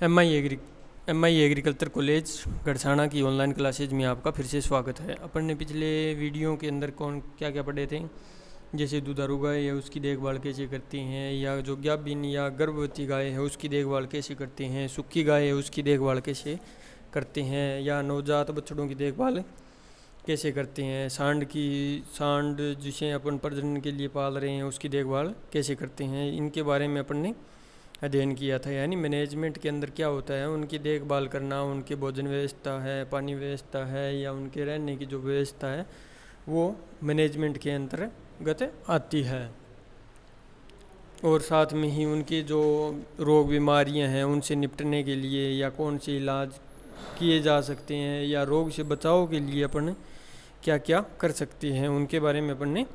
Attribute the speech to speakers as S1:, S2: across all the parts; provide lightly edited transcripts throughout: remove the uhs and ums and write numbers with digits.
S1: M आई agriculture college Gharsana की online classes में आपका फिर से स्वागत है। अपन ने पिछले वीडियो के अंदर कौन क्या क्या पढ़े थे, जैसे दुधारू गाय है उसकी देखभाल कैसे करते हैं, या जो गाभिन या गर्भवती गाय है उसकी देखभाल कैसे करते हैं, सूखी गाय है उसकी देखभाल कैसे करते हैं, या नवजात बछड़ों की देखभाल कैसे करते हैं, सांड जिसे अपन प्रजनन के लिए पाल रहे हैं उसकी देखभाल कैसे करते हैं, इनके बारे में अपन ने अध्ययन किया था। यानी मैनेजमेंट के अंदर क्या होता है, उनकी देखभाल करना, उनके भोजन व्यवस्था है, पानी व्यवस्था है, या उनके रहने की जो व्यवस्था है वो मैनेजमेंट के अंतर्गत आती है। और साथ में ही उनकी जो रोग बीमारियां हैं उनसे निपटने के लिए या कौन से इलाज किए जा सकते हैं, या रोग से बचाव के लिए अपन क्या क्या कर सकते हैं, उनके बारे में अपन ने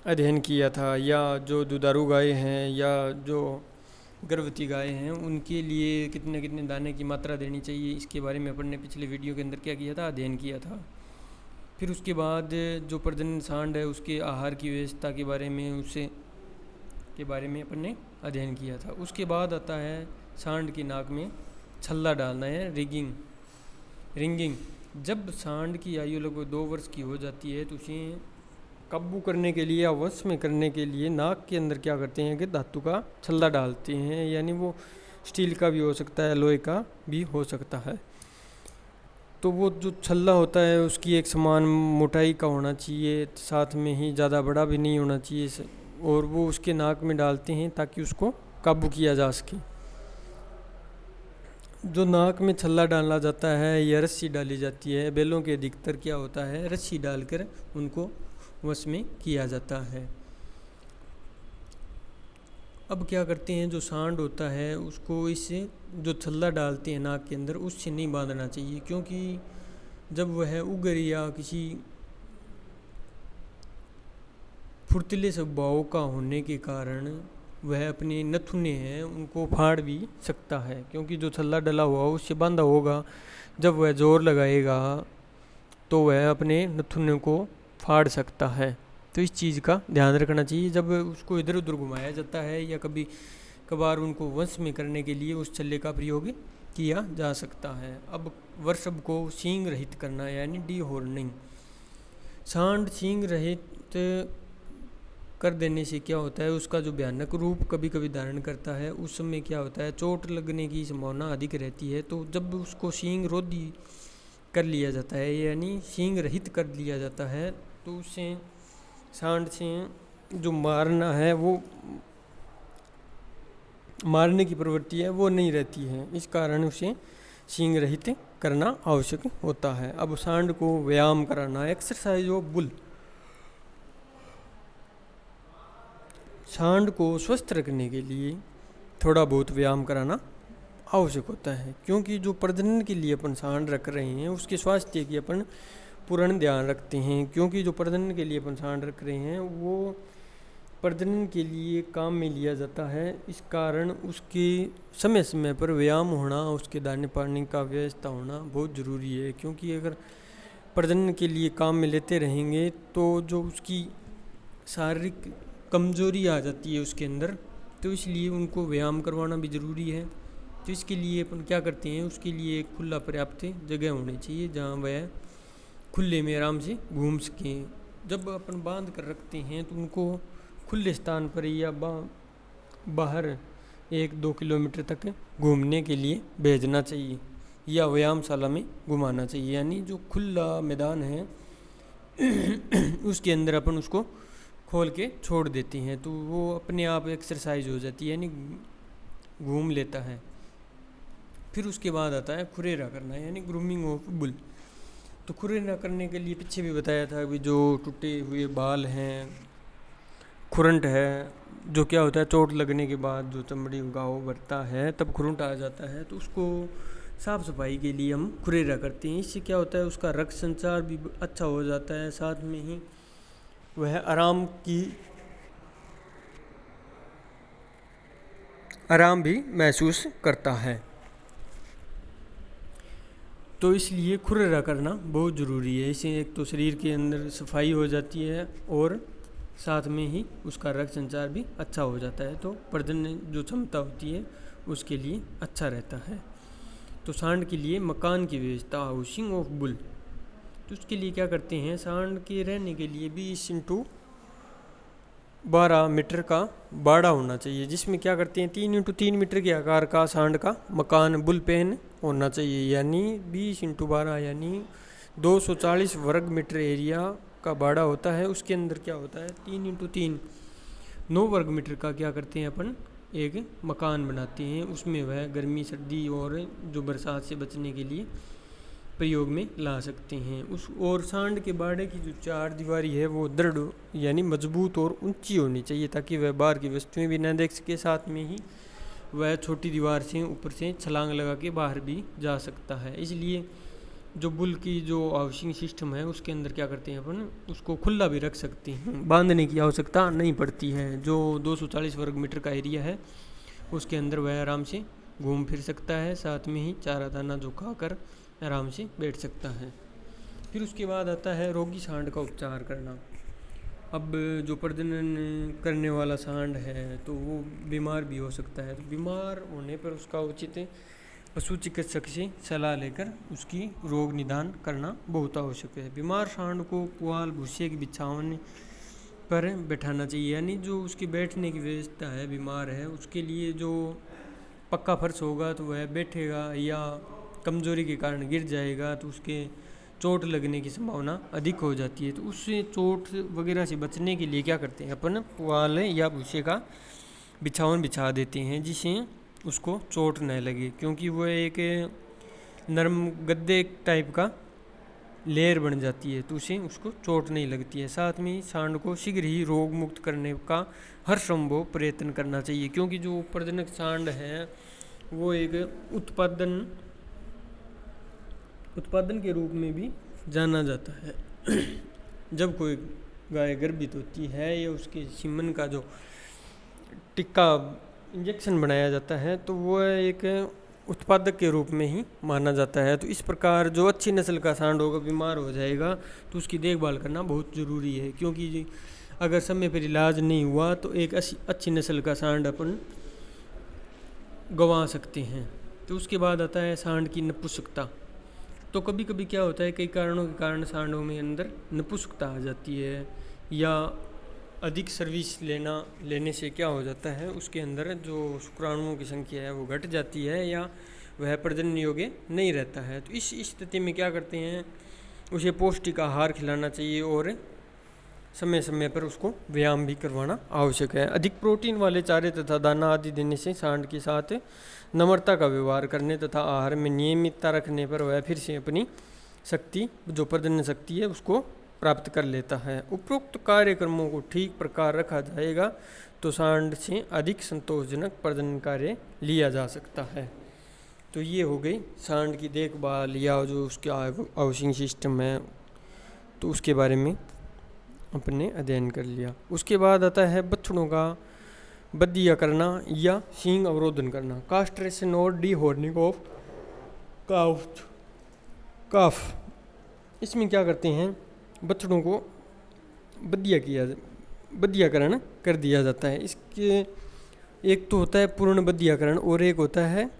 S1: अध्ययन किया था। या जो दुधारू गाय हैं या जो गर्भवती गाय हैं उनके लिए कितने कितने दाने की मात्रा देनी चाहिए, इसके बारे में अपन ने पिछले वीडियो के अंदर क्या किया था, अध्ययन किया था। फिर उसके बाद जो प्रजनन सांड है उसके आहार की व्यवस्था के बारे में अपन ने अध्ययन किया था। उसके बाद आता है सांड की नाक में छल्ला डालना है, रिंगिंग। जब सांड की आयु लगभग 2 वर्ष की हो जाती है तो उसे काबू करने के लिए या वश में करने के लिए नाक के अंदर क्या करते हैं कि धातु का छल्ला डालते हैं, यानी वो स्टील का भी हो सकता है, लोहे का भी हो सकता है। तो वो जो छल्ला होता है उसकी एक समान मोटाई का होना चाहिए, साथ में ही ज़्यादा बड़ा भी नहीं होना चाहिए, और वो उसके नाक में डालते हैं ताकि उसको काबू किया जा सके। जो नाक में छल्ला डाला जाता है या रस्सी डाली जाती है, बैलों के अधिकतर क्या होता है रस्सी डालकर उनको वश में किया जाता है। अब क्या करते हैं, जो सांड होता है उसको इससे जो छल्ला डालते हैं नाक के अंदर उससे नहीं बांधना चाहिए, क्योंकि जब वह उगर या किसी फुर्तीले स्वभाव का होने के कारण वह अपने नथुने हैं उनको फाड़ भी सकता है, क्योंकि जो छल्ला डला हुआ उससे बांधा होगा, जब वह जोर लगाएगा तो वह अपने नथुने को फाड़ सकता है। तो इस चीज़ का ध्यान रखना चाहिए जब उसको इधर उधर घुमाया जाता है, या कभी कभार उनको वश में करने के लिए उस छल्ले का प्रयोग किया जा सकता है। अब वृषभ को सींग रहित करना यानी डीहॉर्निंग। सांड सींग रहित कर देने से क्या होता है, उसका जो भयानक रूप कभी कभी धारण करता है, उस समय क्या होता है चोट लगने की संभावना अधिक रहती है। तो जब उसको सींग रोधी कर लिया जाता है यानी सींग रहित कर लिया जाता है, तो उससे सांड से जो मारना है वो मारने की प्रवृत्ति है वो नहीं रहती है, इस कारण उसे सींग रहित करना आवश्यक होता है। अब सांड को व्यायाम कराना, एक्सरसाइज ऑफ बुल। सांड को स्वस्थ रखने के लिए थोड़ा बहुत व्यायाम कराना आवश्यक होता है, क्योंकि जो प्रजनन के लिए अपन सांड रख रहे हैं उसके स्वास्थ्य की अपन पूर्ण ध्यान रखते हैं, क्योंकि जो प्रजनन के लिए अपन सांड रख रहे हैं वो प्रजनन के लिए काम में लिया जाता है। इस कारण उसके समय समय पर व्यायाम होना, उसके दाने पानी का व्यवस्था होना बहुत ज़रूरी है, क्योंकि अगर प्रजनन के लिए काम में लेते रहेंगे तो जो उसकी शारीरिक कमजोरी आ जाती है उसके अंदर, तो इसलिए उनको व्यायाम करवाना भी ज़रूरी है। तो इसके लिए अपन क्या करते हैं, उसके लिए एक खुला पर्याप्त जगह होनी चाहिए जहाँ वह खुले में आराम से घूम सकें। जब अपन बांध कर रखते हैं तो उनको खुले स्थान पर या बाहर 1-2 किलोमीटर तक घूमने के लिए भेजना चाहिए, या व्यायामशाला में घुमाना चाहिए, यानी जो खुला मैदान है उसके अंदर अपन उसको खोल के छोड़ देते हैं, तो वो अपने आप एक्सरसाइज हो जाती है, यानी घूम लेता है। फिर उसके बाद आता है खुरेरा करना यानी ग्रूमिंग ऑफ बुल। तो खुरेरा करने के लिए पीछे भी बताया था कि जो टूटे हुए बाल हैं, खुरंट है, जो क्या होता है चोट लगने के बाद जो चमड़ी घाव भरता है तब खुरंट आ जाता है, तो उसको साफ़ सफाई के लिए हम खुरेरा करते हैं। इससे क्या होता है उसका रक्त संचार भी अच्छा हो जाता है, साथ में ही वह आराम भी महसूस करता है। तो इसलिए खुरेरा करना बहुत ज़रूरी है। इससे एक तो शरीर के अंदर सफाई हो जाती है और साथ में ही उसका रक्त संचार भी अच्छा हो जाता है, तो प्रजनन जो क्षमता होती है उसके लिए अच्छा रहता है। तो सांड के लिए मकान की व्यवस्था, हाउसिंग ऑफ बुल, तो उसके लिए क्या करते हैं, सांड के रहने के लिए 20x12 मीटर का बाड़ा होना चाहिए, जिसमें क्या करते हैं 3x3 मीटर के आकार का सांड का मकान बुल पेन होना चाहिए, यानी 20x12 यानी 240 वर्ग मीटर एरिया का बाड़ा होता है। उसके अंदर क्या होता है 3x3 9 वर्ग मीटर का क्या करते हैं अपन एक मकान बनाते हैं, उसमें वह गर्मी सर्दी और जो बरसात से बचने के लिए प्रयोग में ला सकते हैं। उस और सांड के बाड़े की जो चार दीवारी है वो दृढ़ यानी मजबूत और ऊंची होनी चाहिए, ताकि वह बाहर की वस्तुएं भी न देख सके, साथ में ही वह छोटी दीवार से ऊपर से छलांग लगा के बाहर भी जा सकता है। इसलिए जो बुल की जो हाउसिंग सिस्टम है उसके अंदर क्या करते हैं अपन उसको खुला भी रख सकते हैं, बांधने की आवश्यकता नहीं पड़ती है। जो 240 वर्ग मीटर का एरिया है उसके अंदर वह आराम से घूम फिर सकता है, साथ में ही चारा दाना जो खाकर आराम से बैठ सकता है। फिर उसके बाद आता है रोगी सांड का उपचार करना। अब जो प्रजनन करने वाला सांड है तो वो बीमार भी हो सकता है, तो बीमार होने पर उसका उचित पशु चिकित्सक से सलाह लेकर उसकी रोग निदान करना बहुत आवश्यक है। बीमार सांड को पुआल भूसे की बिछावन पर बैठाना चाहिए, यानी जो उसकी बैठने की व्यवस्था है बीमार है उसके लिए जो पक्का फर्श होगा तो वह बैठेगा, या कमज़ोरी के कारण गिर जाएगा तो उसके चोट लगने की संभावना अधिक हो जाती है। तो उससे चोट वगैरह से बचने के लिए क्या करते हैं अपन पुआल या भूसे का बिछावन बिछा देते हैं, जिससे उसको चोट न लगे, क्योंकि वह एक नरम गद्दे टाइप का लेयर बन जाती है तो उसे उसको चोट नहीं लगती है। साथ में सांड को शीघ्र ही रोग मुक्त करने का हर संभव प्रयत्न करना चाहिए, क्योंकि जो प्रजनक सांड है वो एक उत्पादन के रूप में भी जाना जाता है। जब कोई गाय गर्भित होती है या उसके सीमन का जो टिक्का इंजेक्शन बनाया जाता है तो वह एक उत्पादक के रूप में ही माना जाता है। तो इस प्रकार जो अच्छी नस्ल का सांड होगा बीमार हो जाएगा तो उसकी देखभाल करना बहुत ज़रूरी है, क्योंकि अगर समय पर इलाज नहीं हुआ तो एक अच्छी नस्ल का सांड अपन गंवा सकते हैं। तो उसके बाद आता है सांड की नपुंसकता। तो कभी कभी क्या होता है कई कारणों के कारण सांडों में अंदर नपुंसकता आ जाती है, या अधिक सर्विस लेने से क्या हो जाता है उसके अंदर जो शुक्राणुओं की संख्या है वो घट जाती है, या वह प्रजनन योग्य नहीं रहता है। तो इस स्थिति में क्या करते हैं उसे पौष्टिक आहार खिलाना चाहिए और समय समय पर उसको व्यायाम भी करवाना आवश्यक है। अधिक प्रोटीन वाले चारे तथा दाना आदि देने से सांड के साथ नम्रता का व्यवहार करने तथा आहार में नियमितता रखने पर वह फिर से अपनी शक्ति जो प्रजनन शक्ति है उसको प्राप्त कर लेता है। उपरोक्त कार्यक्रमों को ठीक प्रकार रखा जाएगा तो सांड से अधिक संतोषजनक प्रजनन कार्य लिया जा सकता है। तो ये हो गई सांड की देखभाल या जो उसका हाउसिंग सिस्टम है तो उसके बारे में अपने अध्ययन कर लिया। उसके बाद आता है बछड़ों का बदिया करना या सींग अवरोधन करना, कास्ट्रेशन और डीहॉर्निंग ऑफ काफ। इसमें क्या करते हैं बछड़ों को बदियाकरण कर दिया जाता है। इसके एक तो होता है पूर्ण बदियाकरण और एक होता है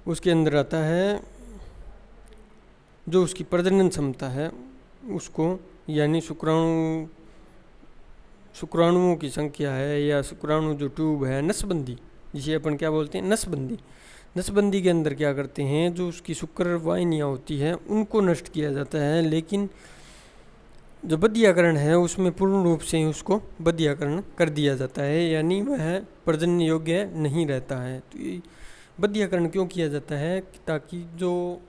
S1: उसके अंदर आता है जो उसकी प्रजनन क्षमता है उसको, यानी शुक्राणुओं की संख्या है या शुक्राणु जो ट्यूब है नसबंदी जिसे अपन क्या बोलते हैं नसबंदी के अंदर क्या करते हैं जो उसकी शुक्र वाहिनियाँ होती हैं उनको नष्ट किया जाता है, लेकिन जो बदियाकरण है उसमें पूर्ण रूप से उसको बदियाकरण कर दिया जाता है, यानी वह प्रजनन योग्य नहीं रहता है। तो ये बदियाकरण क्यों किया जाता है ताकि जो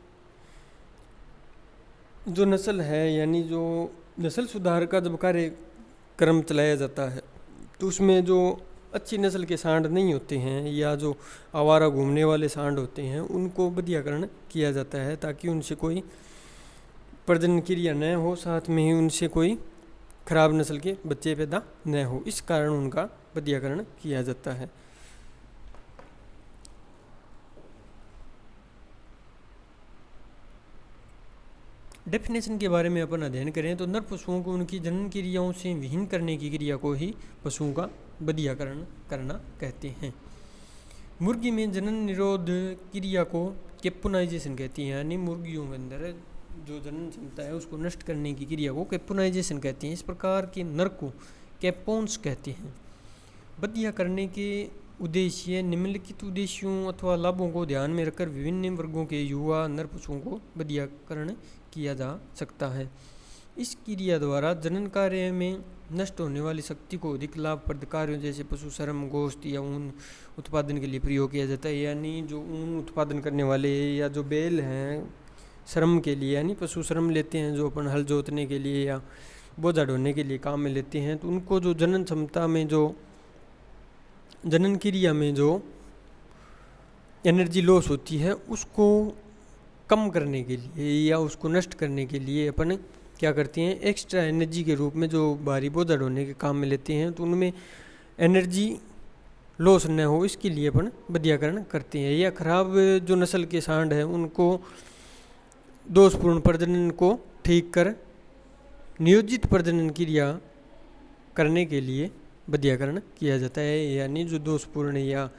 S1: नस्ल है यानी जो नस्ल सुधार का जब कार्यक्रम चलाया जाता है तो उसमें जो अच्छी नस्ल के सांड नहीं होते हैं या जो आवारा घूमने वाले सांड होते हैं उनको बदियाकरण किया जाता है ताकि उनसे कोई प्रजनन क्रिया न हो, साथ में ही उनसे कोई खराब नस्ल के बच्चे पैदा न हो, इस कारण उनका बदियाकरण किया जाता है। डेफिनेशन के बारे में अपन अध्ययन करें तो नर पशुओं को उनकी जनन क्रियाओं से विहीन करने की क्रिया को ही पशुओं का बदियाकरण करना कहते हैं। मुर्गी में जनन निरोध क्रिया को कैपुनाइजेशन कहती हैं, यानी मुर्गियों के अंदर जो जनन क्षमता है उसको नष्ट करने की क्रिया को कैपुनाइजेशन कहती हैं। इस प्रकार के नर को कैपोन्स कहते हैं। बदिया करने के उद्देश्य निम्नलिखित उद्देश्यों अथवा लाभों को ध्यान में रखकर विभिन्न वर्गों के युवा नर पशुओं को बदियाकरण किया जा सकता है। इस क्रिया द्वारा जनन कार्य में नष्ट होने वाली शक्ति को अधिक लाभप्रद कार्यों जैसे पशु श्रम, गोश्त या ऊन उत्पादन के लिए प्रयोग किया जाता है। यानी जो ऊन उत्पादन करने वाले या जो बैल हैं श्रम के लिए, यानी पशु श्रम लेते हैं, जो अपन हल जोतने के लिए या बोझा ढोने के लिए काम में लेते हैं, तो उनको जो जनन क्षमता में जो जनन क्रिया में जो एनर्जी लॉस होती है उसको कम करने के लिए या उसको नष्ट करने के लिए अपन क्या करते हैं, एक्स्ट्रा एनर्जी के रूप में जो भारी बोझा ढोने के काम में लेते हैं, तो उनमें एनर्जी लॉस न हो इसके लिए अपन बदियाकरण करते हैं। या खराब जो नस्ल के सांड हैं उनको दोषपूर्ण प्रजनन को ठीक कर नियोजित प्रजनन क्रिया करने के लिए बदियाकरण किया जाता है। यानी जो दोषपूर्ण या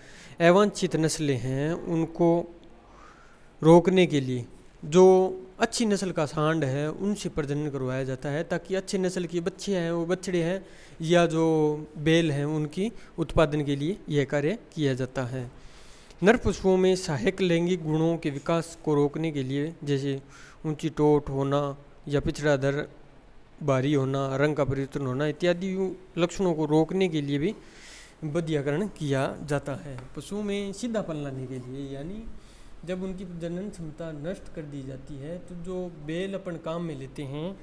S1: अवांछित नस्लें हैं उनको रोकने के लिए जो अच्छी नस्ल का सांड है उनसे प्रजनन करवाया जाता है, ताकि अच्छी नस्ल की बच्चे हैं, वो बछड़े हैं या जो बैल हैं उनकी उत्पादन के लिए यह कार्य किया जाता है। नर पशुओं में सहायक लैंगिक गुणों के विकास को रोकने के लिए जैसे ऊंची टोट होना या पिछड़ा धड़ भारी होना, रंग का परिवर्तन होना इत्यादि लक्षणों को रोकने के लिए भी बदियाकरण किया जाता है। पशुओं में सीधापन लाने के लिए, यानी जब उनकी जनन क्षमता नष्ट कर दी जाती है तो जो बैल अपन काम में लेते हैं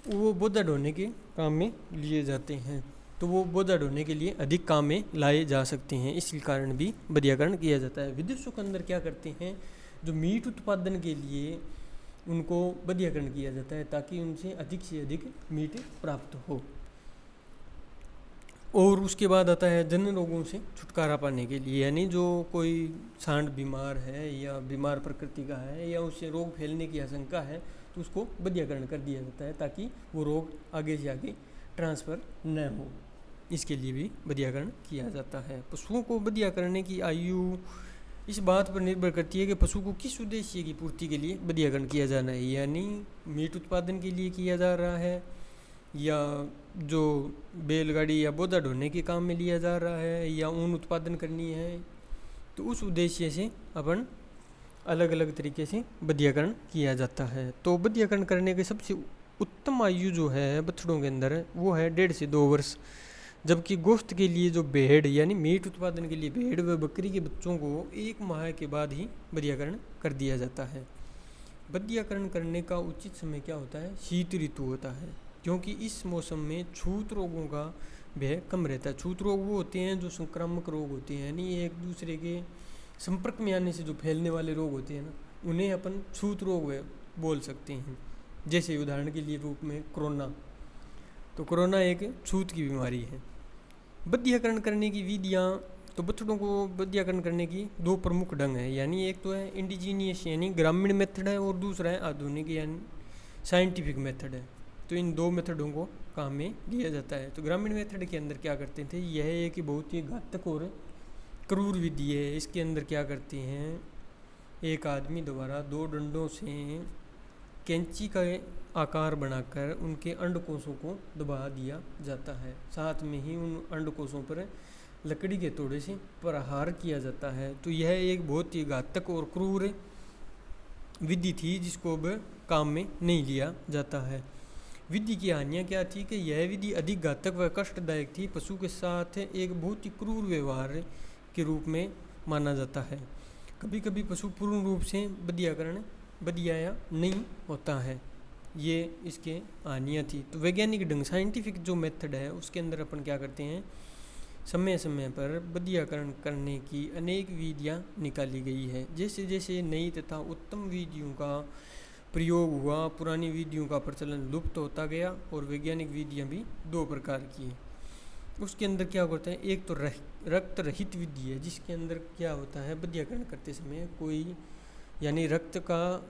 S1: वो बोझा ढोने के काम में लिए जाते हैं, तो वो बोझा ढोने के लिए अधिक काम में लाए जा सकते हैं। इसी कारण भी बदियाकरण किया जाता है। विदेशों के अंदर क्या करते हैं, जो मीट उत्पादन के लिए उनको बदियाकरण किया जाता है ताकि उनसे अधिक से अधिक मीट प्राप्त हो। और उसके बाद आता है जन रोगों से छुटकारा पाने के लिए, यानी जो कोई सांड बीमार है या बीमार प्रकृति का है या उससे रोग फैलने की आशंका है तो उसको बदियाकरण कर दिया जाता है ताकि वो रोग आगे से आगे ट्रांसफ़र न हो। इसके लिए भी बदियाकरण किया जाता है। पशुओं को बदिया करने की आयु इस बात पर निर्भर करती है कि पशु को किस उद्देश्य की पूर्ति के लिए बदियाकरण किया जाना है, यानी मीट उत्पादन के लिए किया जा रहा है या जो बैलगाड़ी या बोझा ढोने के काम में लिया जा रहा है या ऊन उत्पादन करनी है, तो उस उद्देश्य से अपन अलग अलग तरीके से बदियाकरण किया जाता है। तो बदियाकरण करने के सबसे उत्तम आयु जो है बछड़ों के अंदर वो है 1.5 से 2 वर्ष, जबकि गोश्त के लिए जो भेड़ यानी मीट उत्पादन के लिए भेड़ व बकरी के बच्चों को 1 माह के बाद ही बदियाकरण कर दिया जाता है। बदियाकरण करने का उचित समय क्या होता है, शीत ऋतु होता है, क्योंकि इस मौसम में छूत रोगों का भय कम रहता है। छूत रोग वो होते हैं जो संक्रामक रोग होते हैं, यानी एक दूसरे के संपर्क में आने से जो फैलने वाले रोग होते हैं ना, उन्हें अपन छूत रोग बोल सकते हैं। जैसे उदाहरण के लिए रूप में कोरोना, तो कोरोना एक छूत की बीमारी है। बदियाकरण करने की विधियाँ, तो बछड़ों को बदियाकरण करने की 2 प्रमुख ढंग है, यानी एक तो है इंडिजीनियस यानी ग्रामीण मेथड है और दूसरा है आधुनिक यानी साइंटिफिक मेथड है। तो इन 2 मेथडों को काम में लिया जाता है। तो ग्रामीण मेथड के अंदर क्या करते थे, यह एक बहुत ही घातक और क्रूर विधि है। इसके अंदर क्या करते हैं, एक आदमी द्वारा 2 डंडों से कैंची का आकार बनाकर उनके अंडकोशों को दबा दिया जाता है, साथ में ही उन अंडकोशों पर लकड़ी के तोड़े से प्रहार किया जाता है। तो यह एक बहुत ही घातक और क्रूर विधि थी जिसको अब काम में नहीं लिया जाता है। विधि की हानियाँ क्या थी कि यह विधि अधिक घातक व कष्टदायक थी, पशु के साथ एक बहुत ही क्रूर व्यवहार के रूप में माना जाता है। कभी कभी पशु पूर्ण रूप से बदियाया नहीं होता है, ये इसके हानियाँ थी। तो वैज्ञानिक ढंग साइंटिफिक जो मेथड है उसके अंदर अपन क्या करते हैं, समय समय पर बदियाकरण करने की अनेक विधियाँ निकाली गई है। जैसे जैसे नई तथा उत्तम विधियों का प्रयोग हुआ, पुरानी विधियों का प्रचलन लुप्त होता गया और वैज्ञानिक विधियाँ भी 2 प्रकार की हैं। उसके अंदर क्या होता है, एक तो रक्त रहित विधि है, जिसके अंदर क्या होता है, बदियाकरण करते समय कोई यानी रक्त का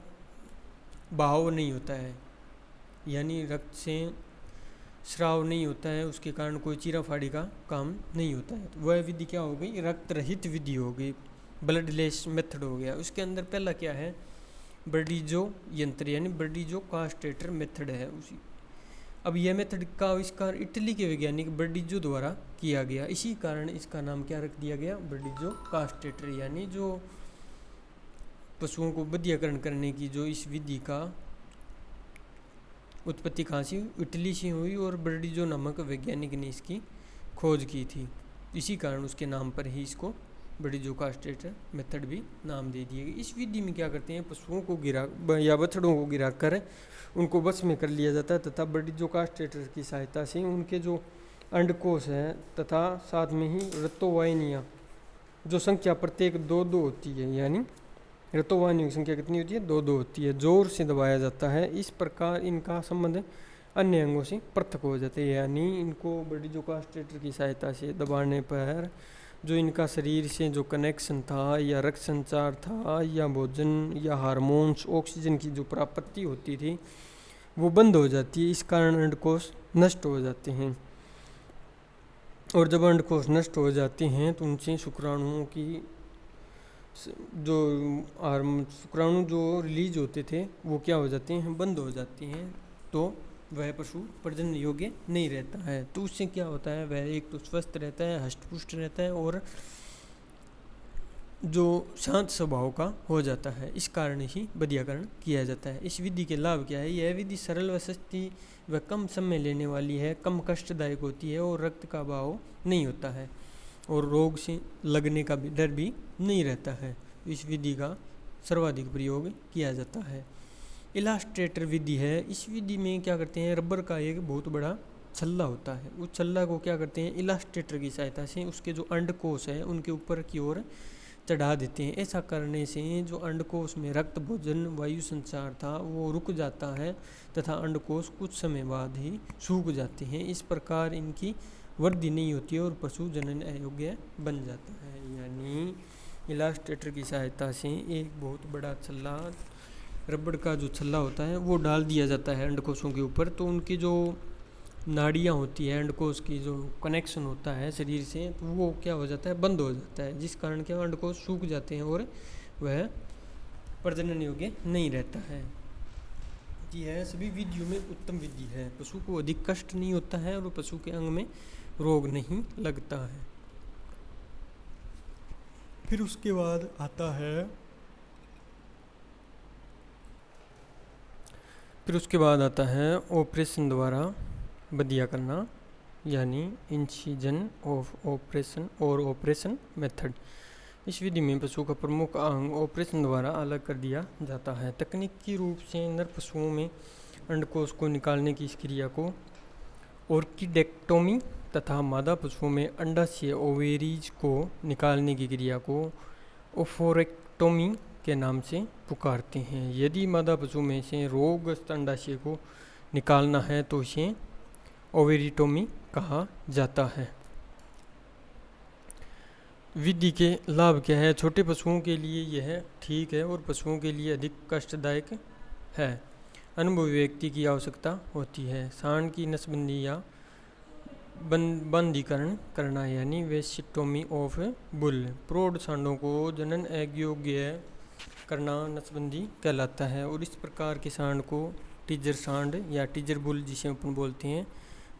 S1: बहाव नहीं होता है, यानी रक्त से स्राव नहीं होता है, उसके कारण कोई चीरा फाड़ी का काम नहीं होता है। तो वह विधि क्या हो गई, रक्त रहित विधि हो गई, ब्लडलेस मेथड हो गया। उसके अंदर पहला क्या है, बर्डीजो यंत्र यानी बर्डीजो कास्टेटर मेथड है उसी। अब यह मेथड का आविष्कार इटली के वैज्ञानिक बर्डीजो द्वारा किया गया, इसी कारण इसका नाम क्या रख दिया गया, बर्डीजो कास्टेटर, यानी जो पशुओं को बधियाकरण करने की जो इस विधि का उत्पत्ति कहाँ से, इटली से हुई और बर्डीजो नामक वैज्ञानिक ने इसकी खोज की थी। इसी कारण उसके नाम पर ही इसको बर्डीजो कास्टेटर मेथड भी नाम दे दिए गए। इस विधि में क्या करते हैं, पशुओं को गिरा या बछड़ों को गिरा कर उनको बस में कर लिया जाता है तथा बर्डीजो कास्टेटर की सहायता से उनके जो अंडकोश हैं तथा साथ में ही रक्तवाहिनियाँ, जो संख्या प्रत्येक 2-2 होती है, यानी रक्तवाहिनियों की संख्या कितनी होती है, 2-2 होती है, जोर से दबाया जाता है। इस प्रकार इनका संबंध अन्य अंगों से पृथक हो जाते हैं, यानी इनको बर्डीजो कास्टेटर की सहायता से दबाने पर जो इनका शरीर से जो कनेक्शन था या रक्त संचार था या भोजन या हार्मोन्स ऑक्सीजन की जो प्राप्ति होती थी वो बंद हो जाती है। इस कारण अंडकोश नष्ट हो जाते हैं, और जब अंडकोश नष्ट हो जाते हैं तो उनसे शुक्राणुओं की जो शुक्राणु जो रिलीज होते थे वो क्या हो जाते हैं, बंद हो जाते हैं, तो वह पशु प्रजनन योग्य नहीं रहता है। तो उससे क्या होता है, वह एक तो स्वस्थ रहता है, हष्टपुष्ट रहता है और जो शांत स्वभाव का हो जाता है। इस कारण ही बधियाकरण किया जाता है। इस विधि के लाभ क्या है, यह विधि सरल व सस्ती व कम समय लेने वाली है, कम कष्टदायक होती है और रक्त का बहाव नहीं होता है और रोग से लगने का भी डर भी नहीं रहता है। इस विधि का सर्वाधिक प्रयोग किया जाता है। इलास्ट्रेटर विधि है, इस विधि में क्या करते हैं, रबर का एक बहुत बड़ा छल्ला होता है, उस छल्ला को क्या करते हैं, इलास्ट्रेटर की सहायता से उसके जो अंडकोश है उनके ऊपर की ओर चढ़ा देते हैं। ऐसा करने से जो अंडकोश में रक्त भोजन वायु संचार था वो रुक जाता है तथा अंडकोश कुछ समय बाद ही सूख जाते हैं। इस प्रकार इनकी वृद्धि नहीं होती है और पशु जनन अयोग्य बन जाता है। यानी इलास्ट्रेटर की सहायता से एक बहुत बड़ा छल्ला, रबड़ का जो छल्ला होता है वो डाल दिया जाता है अंडकोशों के ऊपर, तो उनकी जो नाड़ियाँ होती है, अंडकोश की जो कनेक्शन होता है शरीर से, तो वो क्या हो जाता है, बंद हो जाता है, जिस कारण क्या अंडकोश सूख जाते हैं और वह प्रजनन योग्य नहीं रहता है। यह सभी विधियों में उत्तम विधि है, पशु को अधिक कष्ट नहीं होता है और पशु के अंग में रोग नहीं लगता है। फिर उसके बाद आता है ऑपरेशन द्वारा बधिया करना, यानी इंसिजन ऑफ ऑपरेशन और ऑपरेशन मेथड। इस विधि में पशु का प्रमुख अंग ऑपरेशन द्वारा अलग कर दिया जाता है। तकनीकी रूप से नर पशुओं में अंडकोश को निकालने की इस क्रिया को ऑर्किडेक्टोमी तथा मादा पशुओं में अंडाशय ओवेरीज को निकालने की क्रिया को ओफोरेक्टोमी के नाम से पुकारते हैं। यदि मादा पशु में से रोगग्रस्त अंडाशय को निकालना है तो इसे ओवेरीटोमी कहा जाता है। विधि के लाभ क्या है, छोटे पशुओं के लिए यह ठीक है और पशुओं के लिए अधिक कष्टदायक है। अनुभवी व्यक्ति की आवश्यकता होती है। सांड की नसबंदी या बंदीकरण करना, यानी वेस्टेक्टोमी ऑफ बुल। प्रौढ़ सांडों को जनन अयोग्य करना नसबंदी कहलाता है और इस प्रकार के सांड को टीजर सांड या टीजर बुल जिसे अपन बोलते हैं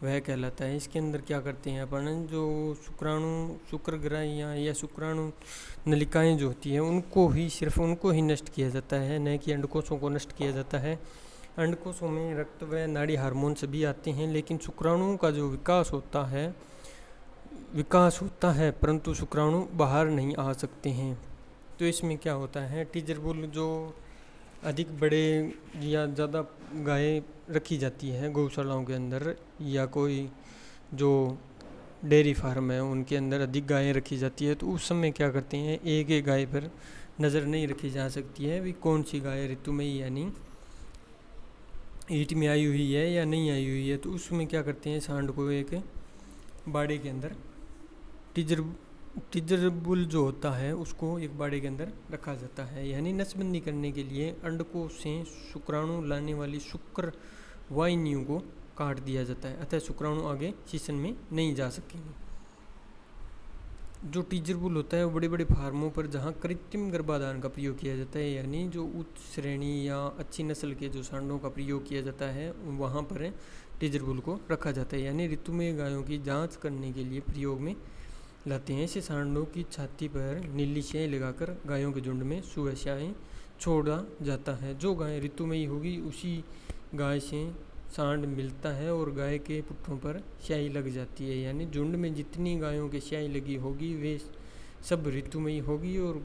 S1: वह कहलाता है। इसके अंदर क्या करते हैं अपन, जो शुक्राणु शुक्रग्राहियाँ या शुक्राणु नलिकाएं जो होती हैं उनको ही सिर्फ उनको ही नष्ट किया जाता है, न कि अंडकोशों को नष्ट किया जाता है। अंडकोशों में रक्त व नाड़ी हार्मोन सभी आते हैं, लेकिन शुक्राणुओं का जो विकास होता है परंतु शुक्राणु बाहर नहीं आ सकते हैं। तो इसमें क्या होता है, टीजर बुल जो अधिक बड़े या ज़्यादा गायें रखी जाती है गौशालाओं के अंदर या कोई जो डेयरी फार्म है उनके अंदर अधिक गायें रखी जाती है, तो उस समय क्या करते हैं, एक एक गाय पर नज़र नहीं रखी जा सकती है भी कौन सी गाय ऋतु में यानी ईट में आई हुई है या नहीं आई हुई है। तो उसमें क्या करते हैं, सांड को एक बाड़े के अंदर टीजर बुल जो होता है उसको एक बाड़े के अंदर रखा जाता है। यानी नसबंदी करने के लिए अंडकोश से शुक्राणु लाने वाली शुक्र वाहिनियों को काट दिया जाता है, अतः शुक्राणु आगे सीसन में नहीं जा सकेंगे। जो टीजर बुल होता है वो बड़े बड़े फार्मों पर जहाँ कृत्रिम गर्भाधान का प्रयोग किया जाता है, यानी जो उच्च श्रेणी या अच्छी नस्ल के जो सांडों का प्रयोग किया जाता है वहाँ पर टीजर बुल को रखा जाता है, यानी ऋतु में गायों की जांच करने के लिए प्रयोग में लाते हैं। ऐसे सांडों की छाती पर नीली स्याही लगाकर गायों के झुंड में सुबह स्याही छोड़ा जाता है। जो गाय ऋतु में ही होगी उसी गाय से सांड मिलता है और गाय के पुट्ठों पर स्याही लग जाती है, यानी झुंड में जितनी गायों के स्याही लगी होगी वे सब ऋतु में ही होगी। और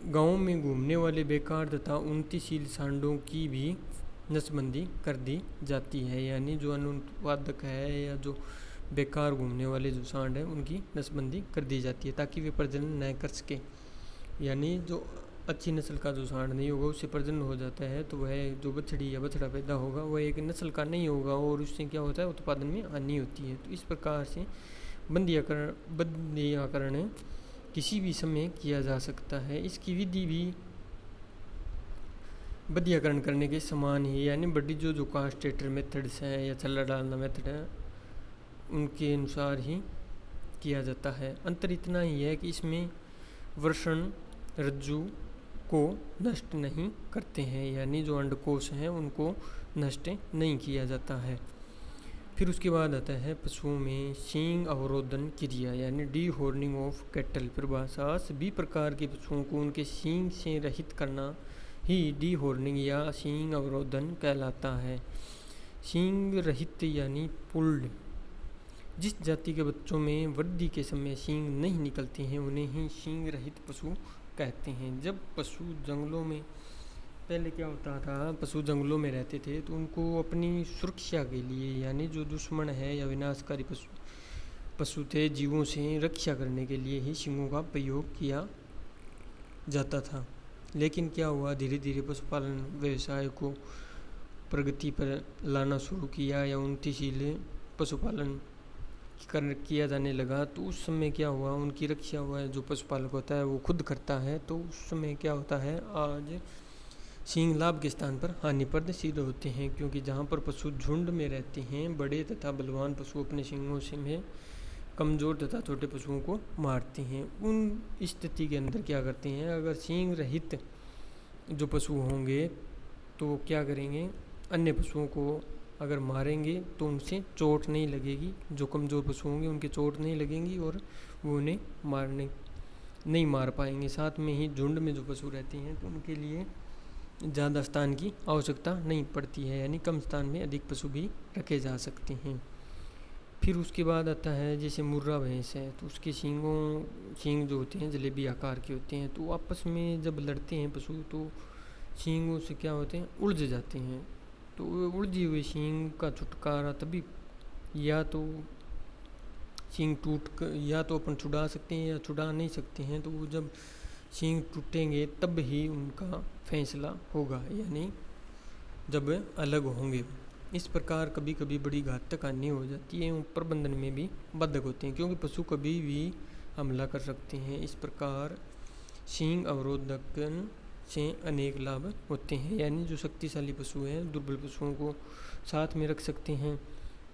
S1: गाँव में घूमने वाले बेकार तथा उन्नतिशील सांडों की भी नसबंदी कर दी जाती है, यानी जो अनुत्पादक है या जो बेकार घूमने वाले जो सांड हैं उनकी नसबंदी कर दी जाती है ताकि वे प्रजनन न कर सके। यानी जो अच्छी नस्ल का जो सांड नहीं होगा उससे प्रजनन हो जाता है तो वह जो बछड़ी या बछड़ा पैदा होगा वह एक नस्ल का नहीं होगा और उससे क्या होता है उत्पादन में हानि होती है। तो इस प्रकार से बंधीकरण किसी भी समय किया जा सकता है। इसकी विधि भी बंधीकरण करने के समान ही, यानी बड़ी जो कास्टेटर मेथड्स हैं या छल्ला डालना मेथड है उनके अनुसार ही किया जाता है। अंतर इतना ही है कि इसमें वृषण रज्जु को नष्ट नहीं करते हैं, यानी जो अंडकोश हैं उनको नष्ट नहीं किया जाता है। फिर उसके बाद आता है पशुओं में सींग अवरोधन क्रिया, यानी डी हॉर्निंग ऑफ कैटल। परिभाषा सभी प्रकार के पशुओं को उनके सींग से रहित करना ही डी हॉर्निंग या सींग अवरोधन कहलाता है। सींग रहित यानी पुल्ड, जिस जाति के बच्चों में वृद्धि के समय सींग नहीं निकलते हैं उन्हें ही सींग रहित पशु कहते हैं। जब पशु जंगलों में पहले क्या होता था, पशु जंगलों में रहते थे तो उनको अपनी सुरक्षा के लिए, यानी जो दुश्मन है या विनाशकारी पशु थे जीवों से रक्षा करने के लिए ही सींगों का प्रयोग किया जाता था। लेकिन क्या हुआ, धीरे धीरे पशुपालन व्यवसाय को प्रगति पर लाना शुरू किया या उन्नतिशील पशुपालन किया जाने लगा तो उस समय क्या हुआ, उनकी रक्षा हुआ है जो पशुपालक होता है वो खुद करता है। तो उस समय क्या होता है, आज सींग लाभ के स्थान पर हानिप्रद सिद्ध होते हैं, क्योंकि जहाँ पर पशु झुंड में रहते हैं बड़े तथा बलवान पशु अपने सींगों से में कमज़ोर तथा छोटे पशुओं को मारते हैं। उन स्थिति के अंदर क्या करते हैं, अगर सींग रहित जो पशु होंगे तो क्या करेंगे, अन्य पशुओं को अगर मारेंगे तो उनसे चोट नहीं लगेगी, जो कमज़ोर पशु होंगे उनके चोट नहीं लगेंगी और वो उन्हें नहीं मार पाएंगे। साथ में ही झुंड में जो पशु रहते हैं तो उनके लिए ज़्यादा स्थान की आवश्यकता नहीं पड़ती है, यानी कम स्थान में अधिक पशु भी रखे जा सकते हैं। फिर उसके बाद आता है जैसे मुर्रा भैंस है तो उसके सींग जो होते हैं जलेबी आकार के होते हैं, तो आपस में जब लड़ते हैं पशु तो सींगों से क्या होते हैं, उलझ जाते हैं। तो उलझी हुई सींग का छुटकारा तभी, या तो सींग या तो अपन छुड़ा सकते हैं या छुड़ा नहीं सकते हैं, तो वो जब सींग टूटेंगे तब ही उनका फैसला होगा, यानी जब अलग होंगे। इस प्रकार कभी कभी बड़ी घातक हानि हो जाती है, प्रबंधन में भी बाधक होते हैं क्योंकि पशु कभी भी हमला कर सकते हैं। इस प्रकार सींग अवरोधन से अनेक लाभ होते हैं, यानी जो शक्तिशाली पशु हैं दुर्बल पशुओं को साथ में रख सकते हैं,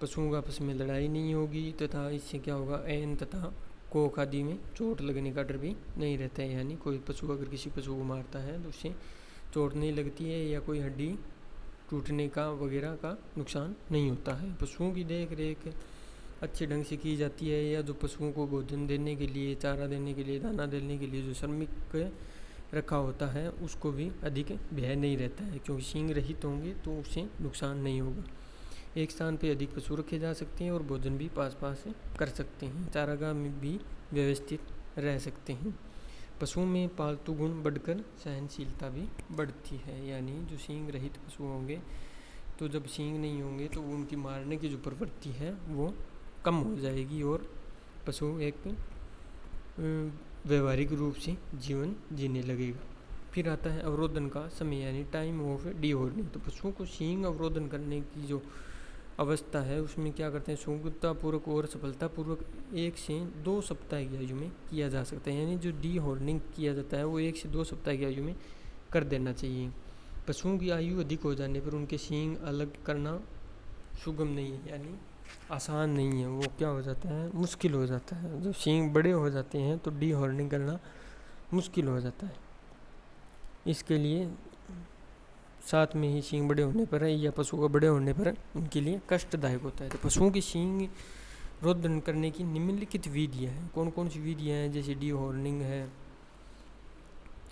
S1: पशुओं का आपस में लड़ाई नहीं होगी तथा इससे क्या होगा, ऐन तथा कोख आदि में चोट लगने का डर भी नहीं रहता है, यानी कोई पशु अगर किसी पशु को मारता है तो उससे चोट नहीं लगती है या कोई हड्डी टूटने का वगैरह का नुकसान नहीं होता है। पशुओं की देख रेख अच्छे ढंग से की जाती है, या जो पशुओं को भोजन देने के लिए, चारा देने के लिए, दाना देने के लिए जो श्रमिक रखा होता है उसको भी अधिक भय नहीं रहता है, क्योंकि सींग रहित होंगे तो उसे नुकसान नहीं होगा। एक स्थान पे अधिक पशु रखे जा सकते हैं और भोजन भी पास पास कर सकते हैं, चारागाह में भी व्यवस्थित रह सकते हैं। पशुओं में पालतू गुण बढ़कर सहनशीलता भी बढ़ती है, यानी जो सींग रहित पशु होंगे तो जब सींग नहीं होंगे तो उनकी मारने की जो प्रवृत्ति है वो कम हो जाएगी और पशु एक व्यवहारिक रूप से जीवन जीने लगेगा। फिर आता है अवरोधन का समय, यानी टाइम ऑफ डीहॉर्निंग। तो पशुओं को सींग अवरोधन करने की जो अवस्था है उसमें क्या करते हैं, सुगमतापूर्वक और सफलतापूर्वक 1 से 2 सप्ताह की आयु में किया जा सकता है, यानी जो डीहॉर्निंग किया जाता है वो 1 से 2 सप्ताह की आयु में कर देना चाहिए। पशुओं की आयु अधिक हो जाने पर उनके सींग अलग करना सुगम नहीं है, यानी आसान नहीं है, वो क्या हो जाता है, मुश्किल हो जाता है। जब सींग बड़े हो जाते हैं तो डी हॉर्निंग करना मुश्किल हो जाता है। इसके लिए साथ में ही सींग बड़े होने पर या पशु का बड़े होने पर उनके लिए कष्टदायक होता है। तो पशुओं की सींग रोधन करने की निम्नलिखित विधियाँ हैं। कौन कौन सी विधियाँ हैं? जैसे डी हॉर्निंग है,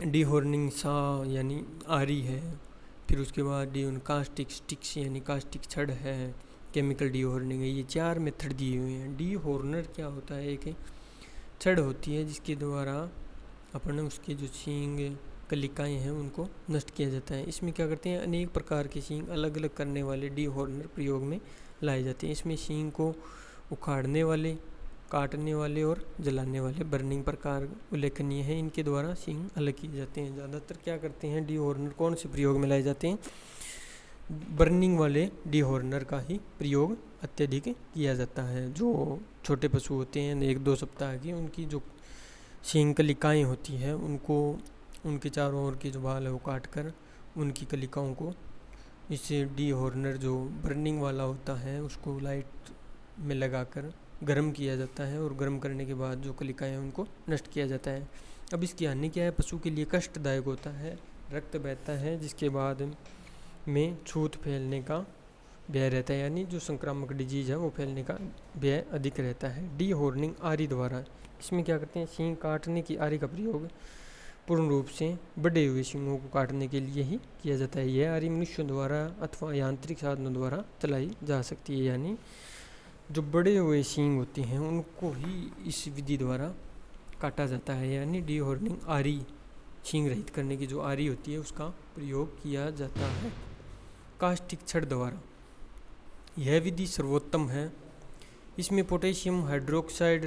S1: डी हॉर्निंग सा यानी आरी है, फिर उसके बाद डी कास्टिक स्टिक्स यानी कास्टिक छड़ है, केमिकल डी हॉर्निंग है। ये 4 मेथड दिए हुए हैं। डी हॉर्नर क्या होता है? एक छड़ होती है जिसके द्वारा अपन उसके जो सींग कलिकाएँ हैं उनको नष्ट किया जाता है। इसमें क्या करते हैं, अनेक प्रकार के सींग अलग अलग करने वाले डी हॉर्नर प्रयोग में लाए जाते हैं। इसमें सींग को उखाड़ने वाले, काटने वाले और जलाने वाले बर्निंग प्रकार उल्लेखनीय है। इनके द्वारा सींग अलग किए जाते हैं। ज़्यादातर क्या करते हैं, डी हॉर्नर कौन से प्रयोग में लाए जाते हैं? बर्निंग वाले डी हॉर्नर का ही प्रयोग अत्यधिक किया जाता है। जो छोटे पशु होते हैं 1-2 सप्ताह की, उनकी जो सींग कलिकाएँ होती हैं उनको, उनके चारों ओर के जो बाल है वो काट कर उनकी कलिकाओं को इससे डी हॉर्नर जो बर्निंग वाला होता है उसको लाइट में लगाकर गर्म किया जाता है, और गर्म करने के बाद जो कलिकाएँ हैं उनको नष्ट किया जाता है। अब इसकी हानि क्या है? पशु के लिए कष्टदायक होता है, रक्त बहता है, जिसके बाद में छूत फैलने का व्यय रहता है, यानी जो संक्रामक डिजीज़ है वो फैलने का व्यय अधिक रहता है। डी हॉर्निंग आरी द्वारा, इसमें क्या करते हैं, सींग काटने की आरी का प्रयोग पूर्ण रूप से बढ़े हुए सींगों को काटने के लिए ही किया जाता है। यह आरी मनुष्यों द्वारा अथवा यांत्रिक साधनों द्वारा चलाई जा सकती है, यानी जो बड़े हुए सींग होते हैं उनको ही इस विधि द्वारा काटा जाता है, यानी डी हॉर्निंग आरी, सींग रहित करने की जो आरी होती है उसका प्रयोग किया जाता है। कास्टिक छड़ द्वारा, यह विधि सर्वोत्तम है। इसमें पोटेशियम हाइड्रोक्साइड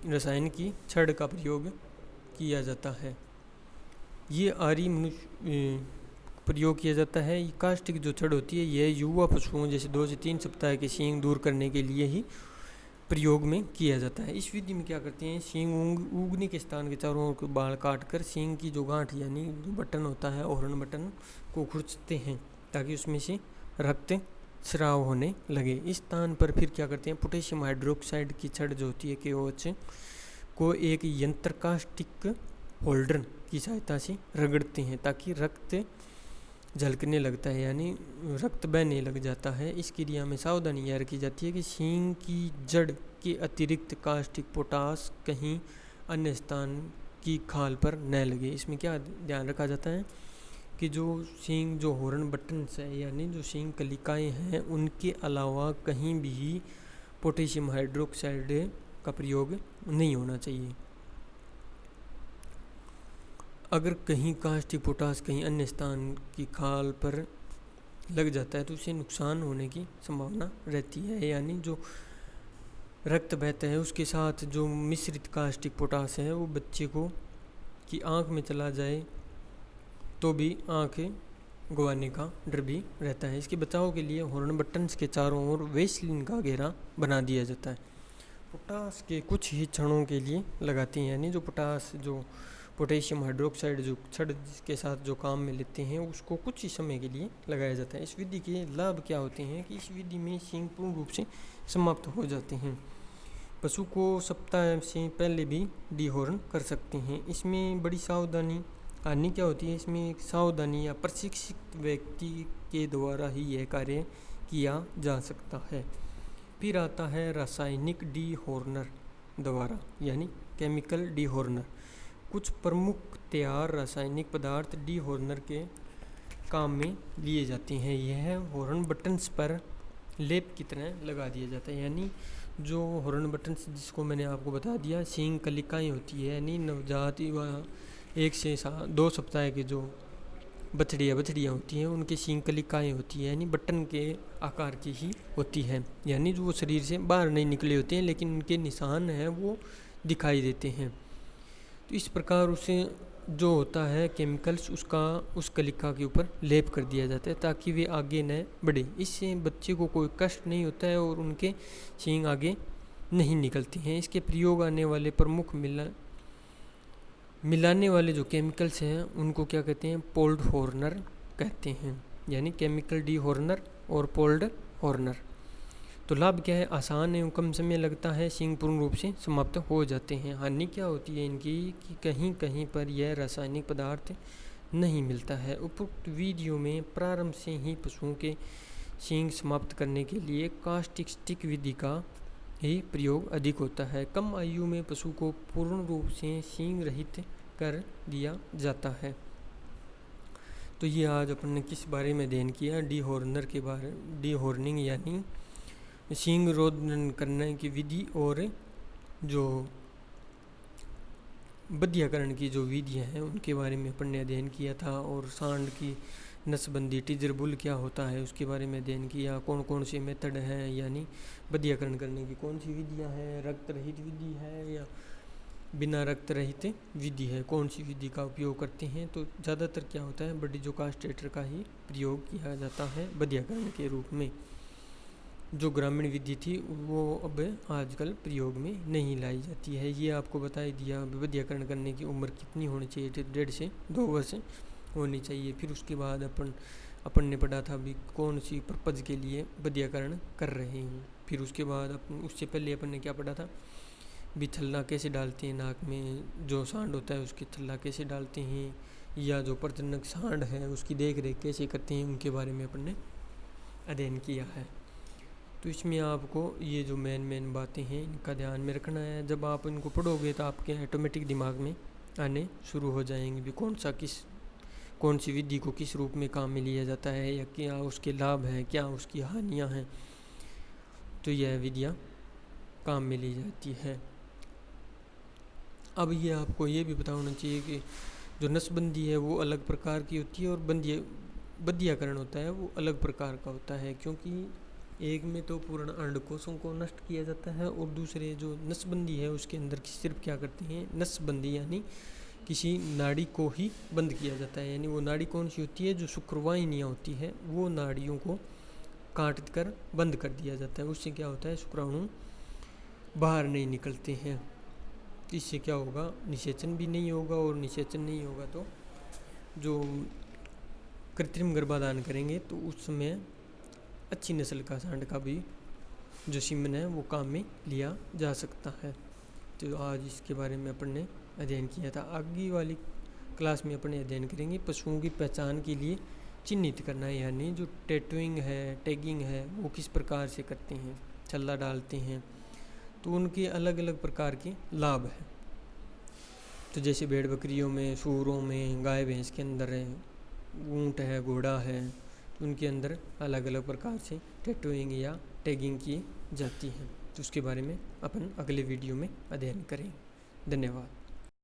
S1: रसायन की छड़ का प्रयोग किया जाता है। ये आरी प्रयोग किया जाता है। ये कास्टिक जो छड़ होती है यह युवा पशुओं जैसे 2 से 3 सप्ताह के सींग दूर करने के लिए ही प्रयोग में किया जाता है। इस विधि में क्या करते हैं, सींग उगने के स्थान के चारों ओर बाल काट कर सींग की जो गांठ यानी जो बटन होता है, ओहरण बटन को खुरचते हैं ताकि उसमें से रक्त स्राव होने लगे। इस स्थान पर फिर क्या करते हैं, पोटेशियम हाइड्रोक्साइड की छड़ जो होती है KOH को एक यंत्र कास्टिक होल्डर की सहायता से रगड़ते हैं ताकि रक्त झलकने लगता है, यानी रक्त बहने लग जाता है। इस क्रिया में सावधानी यह रखी जाती है कि सींग की जड़ के अतिरिक्त कास्टिक पोटास कहीं अन्य स्थान की खाल पर न लगे। इसमें क्या ध्यान रखा जाता है कि जो सींग जो हॉर्न बटन है यानी जो सींग कलिकाएँ हैं उनके अलावा कहीं भी पोटेशियम हाइड्रोक्साइड का प्रयोग नहीं होना चाहिए। अगर कहीं कास्टिक पोटास कहीं अन्य स्थान की खाल पर लग जाता है तो उसे नुकसान होने की संभावना रहती है, यानी जो रक्त बहता है उसके साथ जो मिश्रित कास्टिक पोटास है वो बच्चे को की आँख में चला जाए तो भी आँख गंवाने का डर भी रहता है। इसके बचाव के लिए हॉर्न बटन्स के चारों ओर वेसलिन का घेरा बना दिया जाता है। पोटास के कुछ ही क्षणों के लिए लगाते हैं, यानी जो पोटास जो पोटेशियम हाइड्रोक्साइड जो छड़ जिसके साथ जो काम में लेते हैं उसको कुछ ही समय के लिए लगाया जाता है। इस विधि के लाभ क्या होते हैं कि इस विधि में सींग पूर्ण रूप से समाप्त हो जाते हैं। पशु को सप्ताह से पहले भी डीहॉर्न कर सकते हैं। इसमें बड़ी सावधानी हानि क्या होती है, इसमें सावधानी या प्रशिक्षित व्यक्ति के द्वारा ही यह कार्य किया जा सकता है। फिर आता है रासायनिक डीहॉर्नर द्वारा यानी केमिकल डीहॉर्नर। कुछ प्रमुख तैयार रासायनिक पदार्थ डीहॉर्नर के काम में लिए जाते हैं। यह हॉर्न बटन्स पर लेप की तरह लगा दिया जाता है, यानी जो हॉर्न बटन्स जिसको मैंने आपको बता दिया सींग कलिकाएँ होती है, यानी नवजात व 1 से 2 सप्ताह के जो बछड़ियाँ होती हैं उनकी सींग कलिकाएँ होती है, यानी बटन के आकार की ही होती है, यानी जो वो शरीर से बाहर नहीं निकले होते हैं लेकिन उनके निशान हैं वो दिखाई देते हैं। तो इस प्रकार उसे जो होता है केमिकल्स उसका उस कलिका के ऊपर लेप कर दिया जाता है ताकि वे आगे न बढ़े। इससे बच्चे को कोई कष्ट नहीं होता है और उनके सींग आगे नहीं निकलती हैं। इसके प्रयोग आने वाले प्रमुख मिलाने वाले जो केमिकल्स हैं उनको क्या कहते हैं, पोल्ड हॉर्नर कहते हैं, यानी केमिकल डीहॉर्नर और पोल्ड हॉर्नर। तो लाभ क्या है, आसान एवं कम समय लगता है, सींग पूर्ण रूप से समाप्त हो जाते हैं। हानि क्या होती है इनकी कि कहीं कहीं पर यह रासायनिक पदार्थ नहीं मिलता है। उपरोक्त वीडियो में प्रारंभ से ही पशुओं के सींग समाप्त करने के लिए कास्टिक स्टिक विधि का ही प्रयोग अधिक होता है। कम आयु में पशु को पूर्ण रूप से सींग रहित कर दिया जाता है। तो ये आज अपन ने किस बारे में अध्ययन किया, डीहॉर्नर के बारे, डीहॉर्निंग यानी सींग रोधन करने की विधि और जो बधियाकरण की जो विधियाँ हैं उनके बारे में अपन ने अध्ययन किया था। और सांड की नसबंदी टीजर बुल क्या होता है उसके बारे में अध्ययन किया। कौन कौन से मेथड हैं यानी बधियाकरण करने की कौन सी विधियाँ हैं, रक्त रहित विधि है या बिना रक्त रहित विधि है, कौन सी विधि का उपयोग करते हैं। तो ज़्यादातर क्या होता है बड़ी जो कास्ट्रेटर का ही प्रयोग किया जाता है बधियाकरण के रूप में। जो ग्रामीण विधि थी वो अब आजकल प्रयोग में नहीं लाई जाती है। ये आपको बता ही दिया। बधियाकरण करने की उम्र कितनी होनी चाहिए, 1.5 से 2 वर्ष होनी चाहिए। फिर उसके बाद अपन ने पढ़ा था भी कौन सी पर्पज़ के लिए बधियाकरण कर रहे हैं। फिर उसके बाद उससे पहले अपन ने क्या पढ़ा था भी थल्ला कैसे डालते हैं नाक में, जो सांड होता है उसकी थल्ला कैसे डालते हैं, या जो प्रजनक सांड है उसकी देख रेख कैसे करते हैं, उनके बारे में अपन ने अध्ययन किया है। तो इसमें आपको ये जो मेन बातें हैं इनका ध्यान में रखना है। जब आप इनको पढ़ोगे तो आपके ऑटोमेटिक दिमाग में आने शुरू हो जाएंगे भी कौन सी विधि को किस रूप में काम में लिया जाता है, या क्या उसके लाभ हैं, क्या उसकी हानियाँ हैं। तो यह विधियाँ काम में ली जाती है। अब ये आपको ये भी पता होना चाहिए कि जो नसबंदी है वो अलग प्रकार की होती है और बधियाकरण होता है वो अलग प्रकार का होता है। क्योंकि एक में तो पूर्ण अंडकोशों को नष्ट किया जाता है और दूसरे जो नसबंदी है उसके अंदर सिर्फ क्या करते हैं, नसबंदी यानी किसी नाड़ी को ही बंद किया जाता है। यानी वो नाड़ी कौन सी होती है, जो शुक्रवाहिनियाँ होती है वो नाड़ियों को काट कर बंद कर दिया जाता है। उससे क्या होता है, शुक्राणु बाहर नहीं निकलते हैं। इससे क्या होगा, निषेचन भी नहीं होगा, और निषेचन नहीं होगा तो जो कृत्रिम गर्भाधान करेंगे तो उस समय अच्छी नस्ल का सांड का भी जो सीमन है वो काम में लिया जा सकता है। तो आज इसके बारे में अपन ने अध्ययन किया था। आगे वाली क्लास में अपन अध्ययन करेंगे पशुओं की पहचान के लिए चिन्हित करना है, यानी जो टैटूइंग है, टैगिंग है वो किस प्रकार से करते हैं, छल्ला डालते हैं, तो उनके अलग अलग प्रकार के लाभ हैं। तो जैसे भेड़ बकरियों में, सूरों में, गाय भैंस के अंदर है, ऊँट है, घोड़ा है, उनके अंदर अलग अलग प्रकार से टैटूइंग या टैगिंग की जाती है। तो उसके बारे में अपन अगले वीडियो में अध्ययन करें। धन्यवाद।